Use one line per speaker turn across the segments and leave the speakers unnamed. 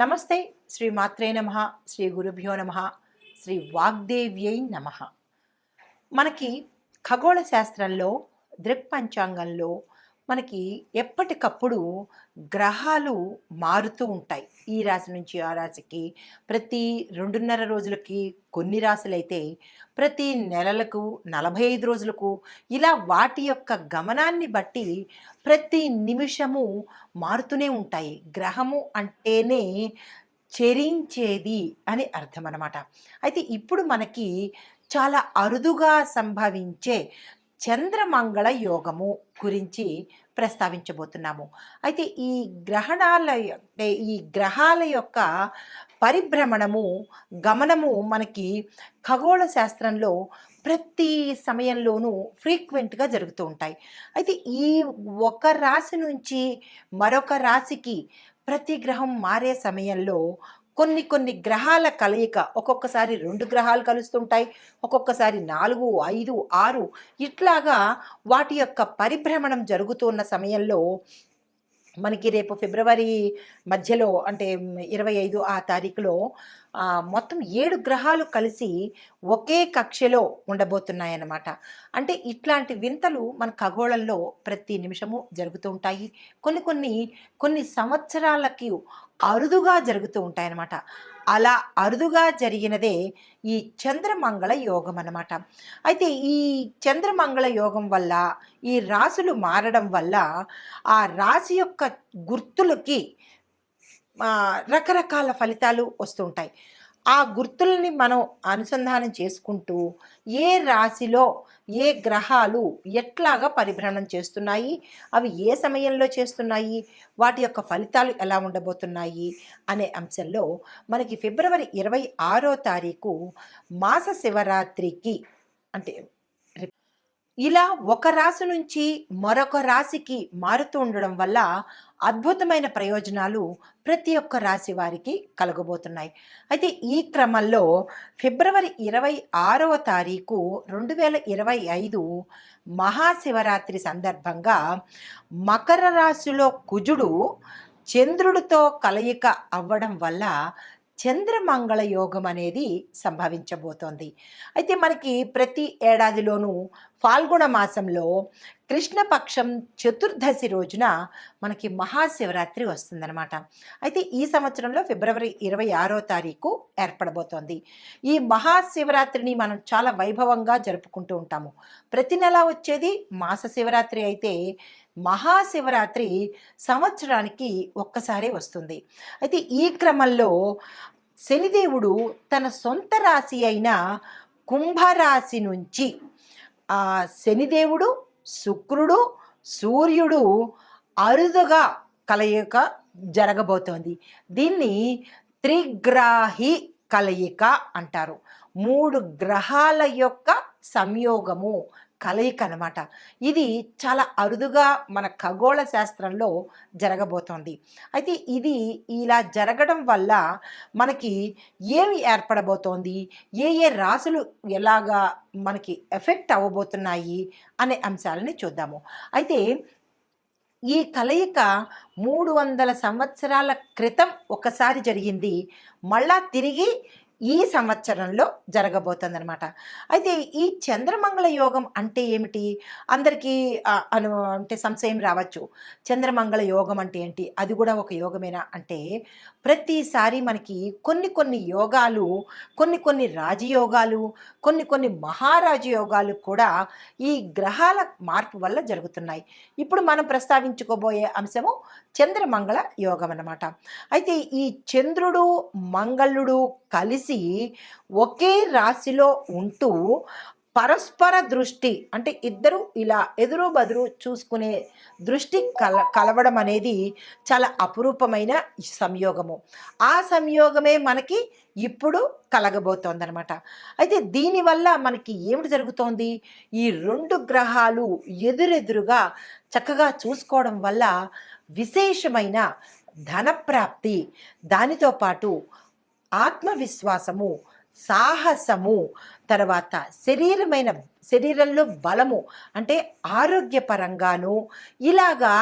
నమస్తే. శ్రీ మాత్రే నమః. శ్రీ గురుభ్యో నమః. శ్రీ వాగ్దేవ్యై నమః. మనకి ఖగోళ శాస్త్రంలో, దృక్పంచాంగంలో మనకి ఎప్పటికప్పుడు గ్రహాలు మారుతూ ఉంటాయి. ఈ రాశి నుంచి ఆ రాశికి, ప్రతి 2.5 రోజులకి కొన్ని రాశులైతే, ప్రతి నెలలకు, 45 రోజులకు ఇలా వాటి యొక్క గమనాన్ని బట్టి ప్రతి నిమిషము మారుతూనే ఉంటాయి. గ్రహము అంటేనే చెరించేది అని అర్థం అన్నమాట. అయితే ఇప్పుడు మనకి చాలా అరుదుగా సంభవించే చంద్రమంగళ యోగము గురించి ప్రస్తావించబోతున్నాము. అయితే ఈ గ్రహాల యొక్క పరిభ్రమణము, గమనము మనకి ఖగోళ శాస్త్రంలో ప్రతి సమయంలోనూ ఫ్రీక్వెంట్గా జరుగుతూ ఉంటాయి. అయితే ఈ ఒక రాశి నుంచి మరొక రాశికి ప్రతి గ్రహం మారే సమయంలో కొన్ని గ్రహాల కలయిక, ఒక్కొక్కసారి 2 గ్రహాలు కలుస్తుంటాయి, ఒక్కొక్కసారి 4, 5, 6 ఇట్లాగా వాటి యొక్క పరిభ్రమణం జరుగుతున్న సమయంలో మనకి రేపు ఫిబ్రవరి మధ్యలో అంటే 25 ఆ తారీఖులో మొత్తం 7 గ్రహాలు కలిసి ఒకే కక్షలో ఉండబోతున్నాయన్నమాట. అంటే ఇట్లాంటి వింతలు మన ఖగోళంలో ప్రతి నిమిషము జరుగుతూ ఉంటాయి. కొన్ని సంవత్సరాలకి అరుదుగా జరుగుతూ ఉంటాయన్నమాట. అలా అరుదుగా జరిగినదే ఈ చంద్రమంగళ యోగం అన్నమాట. అయితే ఈ చంద్రమంగళ యోగం వల్ల, ఈ రాశులు మారడం వల్ల ఆ రాశి యొక్క గుర్తులకి రకరకాల ఫలితాలు వస్తుంటాయి. ఆ గుర్తుల్ని మనం అనుసంధానం చేసుకుంటూ ఏ రాశిలో ఏ గ్రహాలు ఎట్లాగా పరిభ్రమణం చేస్తున్నాయి, అవి ఏ సమయంలో చేస్తున్నాయి, వాటి యొక్క ఫలితాలు ఎలా ఉండబోతున్నాయి అనే అంశంలో మనకి ఫిబ్రవరి 26వ తారీఖు మాస శివరాత్రికి, అంటే ఇలా ఒక రాశి నుంచి మరొక రాశికి మారుతూ ఉండడం వల్ల అద్భుతమైన ప్రయోజనాలు ప్రతి ఒక్క రాశి వారికి కలగబోతున్నాయి. అయితే ఈ క్రమంలో ఫిబ్రవరి 26వ తారీఖు 2025 మహాశివరాత్రి సందర్భంగా మకర రాశిలో కుజుడు చంద్రుడితో కలయిక అవ్వడం వల్ల చంద్రమంగళ యోగం అనేది సంభవించబోతోంది. అయితే మనకి ప్రతి ఏడాదిలోనూ ఫాల్గుణ మాసంలో కృష్ణపక్షం చతుర్దశి రోజున మనకి మహాశివరాత్రి వస్తుందన్నమాట. అయితే ఈ సంవత్సరంలో ఫిబ్రవరి 26వ తారీఖు ఏర్పడబోతోంది. ఈ మహాశివరాత్రిని మనం చాలా వైభవంగా జరుపుకుంటూ ఉంటాము. ప్రతి నెల వచ్చేది మాస శివరాత్రి అయితే, మహాశివరాత్రి సంవత్సరానికి ఒక్కసారి వస్తుంది. అయితే ఈ క్రమంలో శనిదేవుడు తన సొంత రాశి అయిన కుంభరాశి నుంచి శనిదేవుడు, శుక్రుడు, సూర్యుడు అరుదుగా కలయిక జరగబోతోంది. దీన్ని త్రిగ్రాహి కలయిక అంటారు. 3 గ్రహాల యొక్క సంయోగము, కలయిక అనమాట. ఇది చాలా అరుదుగా మన ఖగోళ శాస్త్రంలో జరగబోతోంది. అయితే ఇది ఇలా జరగడం వల్ల మనకి ఏమి ఏర్పడబోతోంది, ఏ రాశులు ఎలాగా మనకి ఎఫెక్ట్ అవ్వబోతున్నాయి అనే అంశాలని చూద్దాము. అయితే ఈ కలయిక 300 సంవత్సరాల క్రితం ఒకసారి జరిగింది, మళ్ళా తిరిగి ఈ సంవత్సరంలో జరగబోతుందన్నమాట. అయితే ఈ చంద్రమంగళ యోగం అంటే ఏమిటి? అందరికీ అంటే సంశయం రావచ్చు. చంద్రమంగళ యోగం అంటే ఏంటి? అది కూడా ఒక యోగమేనా అంటే, ప్రతిసారి మనకి కొన్ని యోగాలు, కొన్ని రాజయోగాలు, కొన్ని మహారాజు యోగాలు కూడా ఈ గ్రహాల మార్పు వల్ల జరుగుతున్నాయి. ఇప్పుడు మనం ప్రస్తావించుకోబోయే అంశము చంద్రమంగళ యోగం అన్నమాట. అయితే ఈ చంద్రుడు, మంగళుడు కలిసి ఒకే రాశిలో ఉంటూ పరస్పర దృష్టి, అంటే ఇద్దరు ఇలా ఎదురు బదురు చూసుకునే దృష్టి కలవడం అనేది చాలా అపురూపమైన సంయోగము. ఆ సంయోగమే మనకి ఇప్పుడు కలగబోతోందనమాట. అయితే దీనివల్ల మనకి ఏమిటి జరుగుతోంది? ఈ 2 గ్రహాలు ఎదురెదురుగా చక్కగా చూసుకోవడం వల్ల విశేషమైన ధనప్రాప్తి, దానితో పాటు ఆత్మవిశ్వాసము, సాహసము, తర్వాత శరీరంలో బలము, అంటే ఆరోగ్యపరంగాను ఇలాగా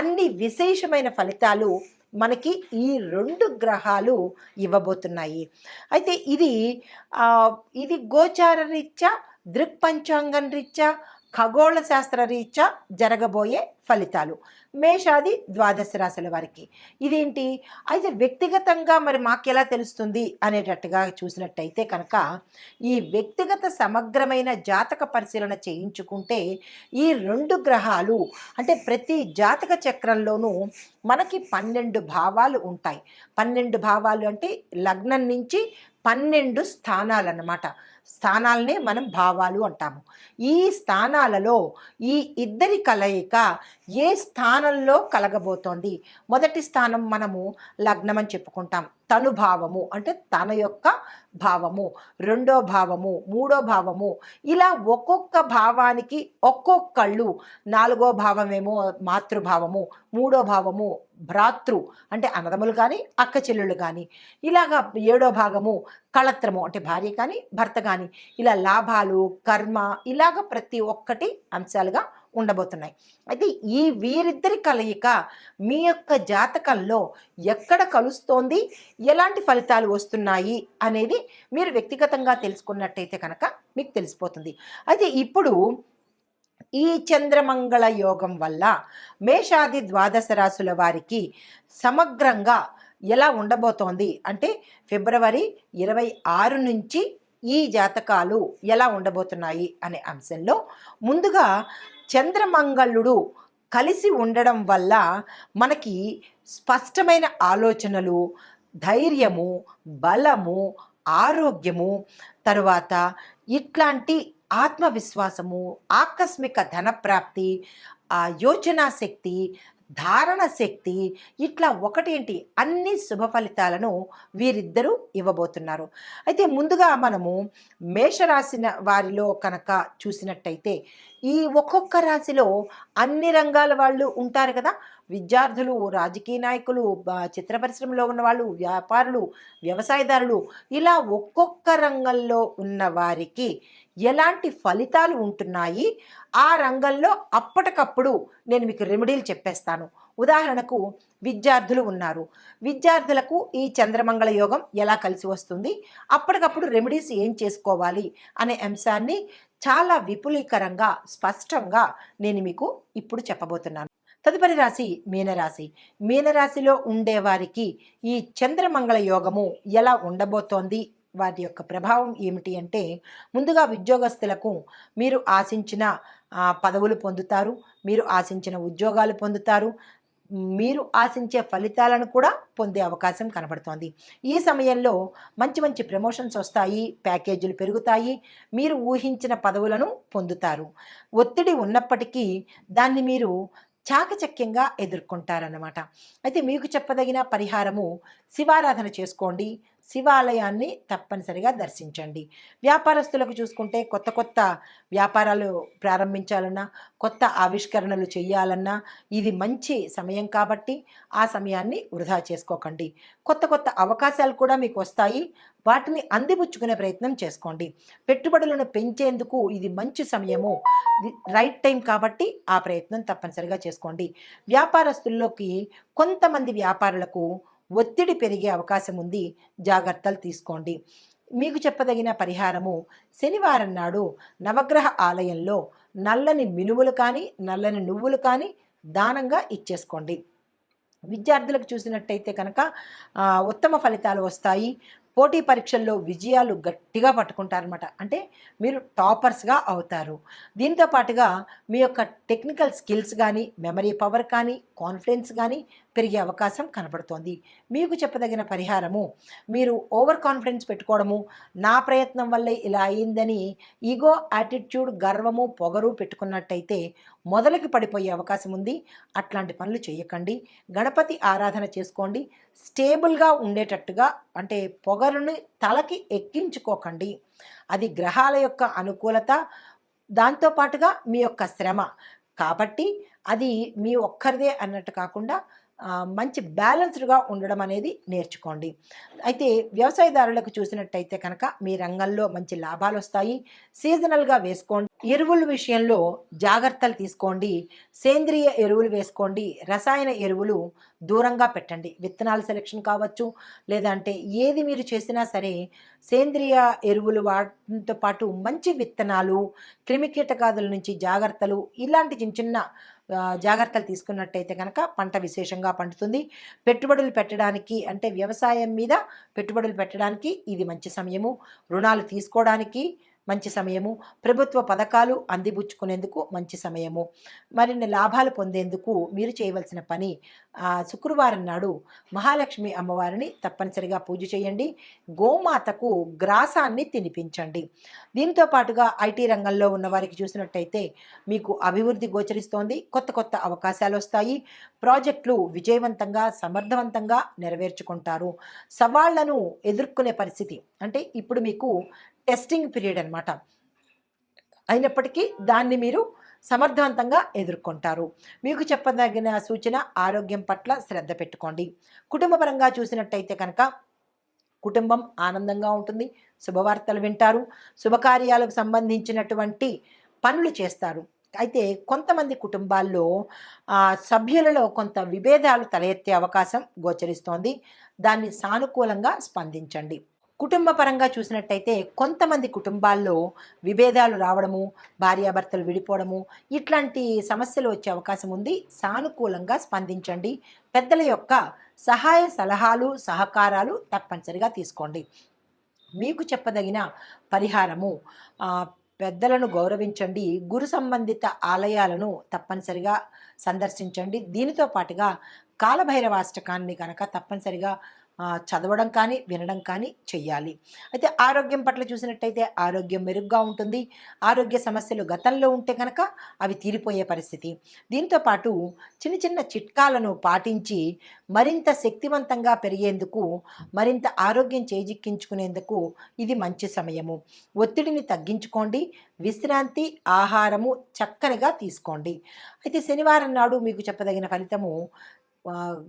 అన్ని విశేషమైన ఫలితాలు మనకి ఈ 2 గ్రహాలు ఇవ్వబోతున్నాయి. అయితే ఇది గోచార రీత్యా, దృక్పంచాంగం రీత్యా, ఖగోళ శాస్త్ర రీత్యా జరగబోయే ఫలితాలు మేషాది ద్వాదశ రాశుల వారికి. ఇదేంటి అయితే వ్యక్తిగతంగా మరి మాకెలా తెలుస్తుంది అనేటట్టుగా చూసినట్టయితే కనుక, ఈ వ్యక్తిగత సమగ్రమైన జాతక పరిశీలన చేయించుకుంటే ఈ 2 గ్రహాలు అంటే ప్రతి జాతక చక్రంలోనూ మనకి 12 భావాలు ఉంటాయి. 12 భావాలు అంటే లగ్నం నుంచి 12 స్థానాలన్నమాట. స్థానాలనే మనం భావాలు అంటాము. ఈ స్థానాలలో ఈ ఇద్దరి కలయిక ఏ స్థానంలో కలగబోతోంది? మొదటి స్థానం మనము లగ్నం అని చెప్పుకుంటాం. తను భావము అంటే తన యొక్క భావము, రెండో భావము, మూడో భావము, ఇలా ఒక్కొక్క భావానికి ఒక్కొక్కళ్ళు. నాలుగో భావమేమో మాతృభావము, మూడో భావము భ్రాతృ అంటే అన్నదమ్ములు కానీ అక్క చెల్లెళ్ళు కానీ, ఇలాగా ఏడో భాగము కళత్రము అంటే భార్య కానీ భర్త కానీ, ఇలా లాభాలు కర్మ ఇలాగ ప్రతి ఒక్కటి అంశాలుగా ఉండబోతున్నాయి. అయితే ఈ వీరిద్దరి కలయిక మీ యొక్క జాతకంలో ఎక్కడ కలుస్తోంది, ఎలాంటి ఫలితాలు వస్తున్నాయి అనేది మీరు వ్యక్తిగతంగా తెలుసుకున్నట్టయితే కనుక మీకు తెలిసిపోతుంది. అయితే ఇప్పుడు ఈ చంద్రమంగళ యోగం వల్ల మేషాది ద్వాదశ రాశుల వారికి సమగ్రంగా ఎలా ఉండబోతోంది అంటే ఫిబ్రవరి 26 నుంచి ఈ జాతకాలు ఎలా ఉండబోతున్నాయి అనే అంశంలో ముందుగా చంద్రమంగళుడు కలిసి ఉండడం వల్ల మనకి స్పష్టమైన ఆలోచనలు, ధైర్యము, బలము, ఆరోగ్యము, తరువాత ఇట్లాంటి ఆత్మవిశ్వాసము, ఆకస్మిక ధనప్రాప్తి, యోచనా శక్తి, ధారణ శక్తి, ఇట్లా ఒకటేంటి అన్ని శుభ ఫలితాలను వీరిద్దరూ ఇవ్వబోతున్నారు. అయితే ముందుగా మనము మేషరాశి వారిలో కనుక చూసినట్టయితే ఈ ఒక్కొక్క రాశిలో అన్ని రంగాల వాళ్ళు ఉంటారు కదా. విద్యార్థులు, రాజకీయ నాయకులు, చిత్ర పరిశ్రమలో ఉన్న వాళ్ళు, వ్యాపారులు, వ్యవసాయదారులు, ఇలా ఒక్కొక్క రంగంలో ఉన్న వారికి ఎలాంటి ఫలితాలు ఉంటున్నాయి, ఆ రంగంలో అప్పటికప్పుడు నేను మీకు రెమెడీలు చెప్పేస్తాను. ఉదాహరణకు విద్యార్థులు ఉన్నారు, విద్యార్థులకు ఈ చంద్రమంగళ యోగం ఎలా కలిసి వస్తుంది, అప్పటికప్పుడు రెమెడీస్ ఏం చేసుకోవాలి అనే అంశాన్ని చాలా విపులీకరంగా స్పష్టంగా నేను మీకు ఇప్పుడు చెప్పబోతున్నాను. తదుపరి రాశి మీనరాశి. మీనరాశిలో ఉండేవారికి ఈ చంద్రమంగళ యోగము ఎలా ఉండబోతోంది, వాటి యొక్క ప్రభావం ఏమిటి అంటే, ముందుగా ఉద్యోగస్తులకు మీరు ఆశించిన పదవులు పొందుతారు, మీరు ఆశించిన ఉద్యోగాలు పొందుతారు, మీరు ఆశించే ఫలితాలను కూడా పొందే అవకాశం కనబడుతోంది. ఈ సమయంలో మంచి మంచి ప్రమోషన్స్ వస్తాయి, ప్యాకేజీలు పెరుగుతాయి, మీరు ఊహించిన పదవులను పొందుతారు. ఒత్తిడి ఉన్నప్పటికీ దాన్ని మీరు చాకచక్యంగా ఎదుర్కొంటారన్నమాట. అయితే మీకు చెప్పదగిన పరిహారము, శివారాధన చేసుకోండి, శివాలయాన్ని తప్పనిసరిగా దర్శించండి. వ్యాపారస్తులకు చూసుకుంటే కొత్త కొత్త వ్యాపారాలు ప్రారంభించాలన్నా, కొత్త ఆవిష్కరణలు చేయాలన్నా ఇది మంచి సమయం కాబట్టి ఆ సమయాన్ని వృధా చేసుకోకండి. కొత్త కొత్త అవకాశాలు కూడా మీకు వస్తాయి, వాటిని అందిపుచ్చుకునే ప్రయత్నం చేసుకోండి. పెట్టుబడులను పెంచేందుకు ఇది మంచి సమయము, రైట్ టైం కాబట్టి ఆ ప్రయత్నం తప్పనిసరిగా చేసుకోండి. వ్యాపారస్తుల్లోకి కొంతమంది వ్యాపారులకు ఒత్తిడి పెరిగే అవకాశం ఉంది, జాగ్రత్తలు తీసుకోండి. మీకు చెప్పదగిన పరిహారము, శనివారం నాడు నవగ్రహ ఆలయంలో నల్లని మినుములు కానీ నల్లని నువ్వులు కానీ దానంగా ఇచ్చేసుకోండి. విద్యార్థులకు చూసినట్టయితే కనుక ఉత్తమ ఫలితాలు వస్తాయి. పోటీ పరీక్షల్లో విజయాలు గట్టిగా పట్టుకుంటారనమాట. అంటే మీరు టాపర్స్గా అవుతారు. దీంతో పాటుగా మీ యొక్క టెక్నికల్ స్కిల్స్ కానీ, మెమరీ పవర్ కానీ, కాన్ఫిడెన్స్ కానీ పెరిగే అవకాశం కనబడుతోంది. మీకు చెప్పదగిన పరిహారము, మీరు ఓవర్ కాన్ఫిడెన్స్ పెట్టుకోవడము, నా ప్రయత్నం వల్లే ఇలా అయిందని ఈగో, యాటిట్యూడ్, గర్వము, పొగరు పెట్టుకున్నట్టయితే మొదలకి పడిపోయే అవకాశం ఉంది. అట్లాంటి పనులు చేయకండి. గణపతి ఆరాధన చేసుకోండి. స్టేబుల్గా ఉండేటట్టుగా, అంటే పొగరుని తలకి ఎక్కించుకోకండి. అది గ్రహాల యొక్క అనుకూలత, దాంతోపాటుగా మీ యొక్క శ్రమ కాబట్టి అది మీ ఒక్కరిదే అన్నట్టు కాకుండా మంచి బ్యాలెన్స్డ్గా ఉండడం అనేది నేర్చుకోండి. అయితే వ్యవసాయదారులకు చూసినట్టయితే కనుక మీ రంగంలో మంచి లాభాలు వస్తాయి. సీజనల్గా వేసుకోండి. ఎరువుల విషయంలో జాగ్రత్తలు తీసుకోండి. సేంద్రియ ఎరువులు వేసుకోండి. రసాయన ఎరువులు దూరంగా పెట్టండి. విత్తనాల సెలెక్షన్ కావచ్చు, లేదంటే ఏది మీరు చేసినా సరే సేంద్రియ ఎరువులు వాటితో పాటు మంచి విత్తనాలు, క్రిమికీటకాదుల నుంచి జాగ్రత్తలు, ఇలాంటి చిన్న చిన్న జాగ్రత్తలు తీసుకున్నట్టయితే కనుక పంట విశేషంగా పండుతుంది. పెట్టుబడులు పెట్టడానికి అంటే వ్యవసాయం మీద పెట్టుబడులు పెట్టడానికి ఇది మంచి సమయము. రుణాలు తీసుకోవడానికి మంచి సమయము. ప్రభుత్వ పథకాలు అందిపుచ్చుకునేందుకు మంచి సమయము. మరిన్ని లాభాలు పొందేందుకు మీరు చేయవలసిన పని, శుక్రవారం నాడు మహాలక్ష్మి అమ్మవారిని తప్పనిసరిగా పూజ చేయండి. గోమాతకు గ్రాసాన్ని తినిపించండి. దీంతో పాటుగా ఐటీ రంగంలో ఉన్న వారికి చూసినట్టయితే మీకు అభివృద్ధి గోచరిస్తోంది. కొత్త కొత్త అవకాశాలు వస్తాయి. ప్రాజెక్టులు విజయవంతంగా సమర్థవంతంగా నెరవేర్చుకుంటారు. సవాళ్లను ఎదుర్కొనే పరిస్థితి అంటే ఇప్పుడు మీకు టెస్టింగ్ పీరియడ్ అనమాట. అయినప్పటికీ దాన్ని మీరు సమర్థవంతంగా ఎదుర్కొంటారు. మీకు చెప్పదగిన సూచన, ఆరోగ్యం పట్ల శ్రద్ధ పెట్టుకోండి. కుటుంబపరంగా చూసినట్టయితే కనుక కుటుంబం ఆనందంగా ఉంటుంది. శుభవార్తలు వింటారు. శుభకార్యాలకు సంబంధించినటువంటి పనులు చేస్తారు. అయితే కొంతమంది కుటుంబాల్లో సభ్యులలో కొంత విభేదాలు తలెత్తే అవకాశం గోచరిస్తోంది. దాన్ని సానుకూలంగా స్పందించండి. కుటుంబ పరంగా చూసినట్టయితే కొంతమంది కుటుంబాల్లో విభేదాలు రావడము, భార్యాభర్తలు విడిపోవడము, ఇట్లాంటి సమస్యలు వచ్చే అవకాశం ఉంది. సానుకూలంగా స్పందించండి. పెద్దల యొక్క సహాయ సలహాలు, సహకారాలు తప్పనిసరిగా తీసుకోండి. మీకు చెప్పదగిన పరిహారము, పెద్దలను గౌరవించండి. గురు సంబంధిత ఆలయాలను తప్పనిసరిగా సందర్శించండి. దీనితో పాటుగా కాలభైరవాష్టకాన్ని కనుక తప్పనిసరిగా చదవడం కానీ వినడం కానీ చెయ్యాలి. అయితే ఆరోగ్యం పట్ల చూసినట్టయితే ఆరోగ్యం మెరుగ్గా ఉంటుంది. ఆరోగ్య సమస్యలు గతంలో ఉంటే కనుక అవి తీరిపోయే పరిస్థితి. దీంతోపాటు చిన్న చిన్న చిట్కాలను పాటించి మరింత శక్తివంతంగా పెరిగేందుకు, మరింత ఆరోగ్యం చేజిక్కించుకునేందుకు ఇది మంచి సమయము. ఒత్తిడిని తగ్గించుకోండి. విశ్రాంతి, ఆహారము చక్కనిగా తీసుకోండి. అయితే శనివారం నాడు మీకు చెప్పదగిన ఫలితము,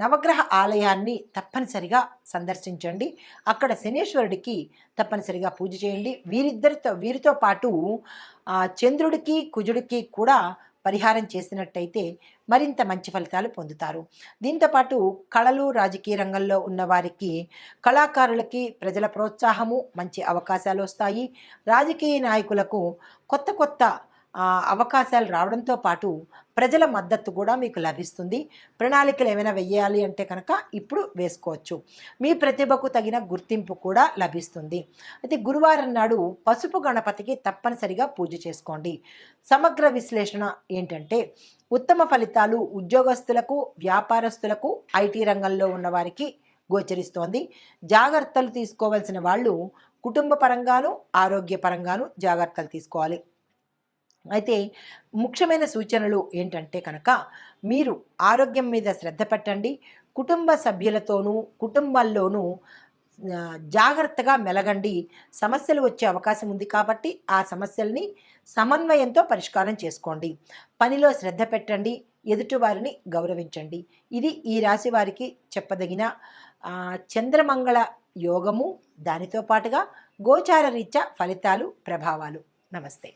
నవగ్రహ ఆలయాన్ని తప్పనిసరిగా సందర్శించండి. అక్కడ శనేశ్వరుడికి తప్పనిసరిగా పూజ చేయండి. వీరితో పాటు చంద్రుడికి, కుజుడికి కూడా పరిహారం చేసినట్టయితే మరింత మంచి ఫలితాలు పొందుతారు. దీంతోపాటు కళలు, రాజకీయ రంగంలో ఉన్నవారికి, కళాకారులకి ప్రజల ప్రోత్సాహము, మంచి అవకాశాలు వస్తాయి. రాజకీయ నాయకులకు కొత్త కొత్త అవకాశాలు రావడంతో పాటు ప్రజల మద్దతు కూడా మీకు లభిస్తుంది. ప్రణాళికలు ఏమైనా వెయ్యాలి అంటే కనుక ఇప్పుడు వేసుకోవచ్చు. మీ ప్రతిభకు తగిన గుర్తింపు కూడా లభిస్తుంది. అయితే గురువారం నాడు పసుపు గణపతికి తప్పనిసరిగా పూజ చేసుకోండి. సమగ్ర విశ్లేషణ ఏంటంటే, ఉత్తమ ఫలితాలు ఉద్యోగస్తులకు, వ్యాపారస్తులకు, ఐటీ రంగంలో ఉన్నవారికి గోచరిస్తోంది. జాగ్రత్తలు తీసుకోవాల్సిన వాళ్ళు కుటుంబ పరంగాను, ఆరోగ్యపరంగాను జాగ్రత్తలు తీసుకోవాలి. అయితే ముఖ్యమైన సూచనలు ఏంటంటే కనుక, మీరు ఆరోగ్యం మీద శ్రద్ధ పెట్టండి. కుటుంబ సభ్యులతోనూ, కుటుంబాల్లోనూ జాగ్రత్తగా మెలగండి. సమస్యలు వచ్చే అవకాశం ఉంది కాబట్టి ఆ సమస్యల్ని సమన్వయంతో పరిష్కారం చేసుకోండి. పనిలో శ్రద్ధ పెట్టండి. ఎదుటివారిని గౌరవించండి. ఇది ఈ రాశి వారికి చెప్పదగిన చంద్రమంగళ యోగము, దానితో పాటుగా గోచార రీత్యా ఫలితాలు, ప్రభావాలు. నమస్తే.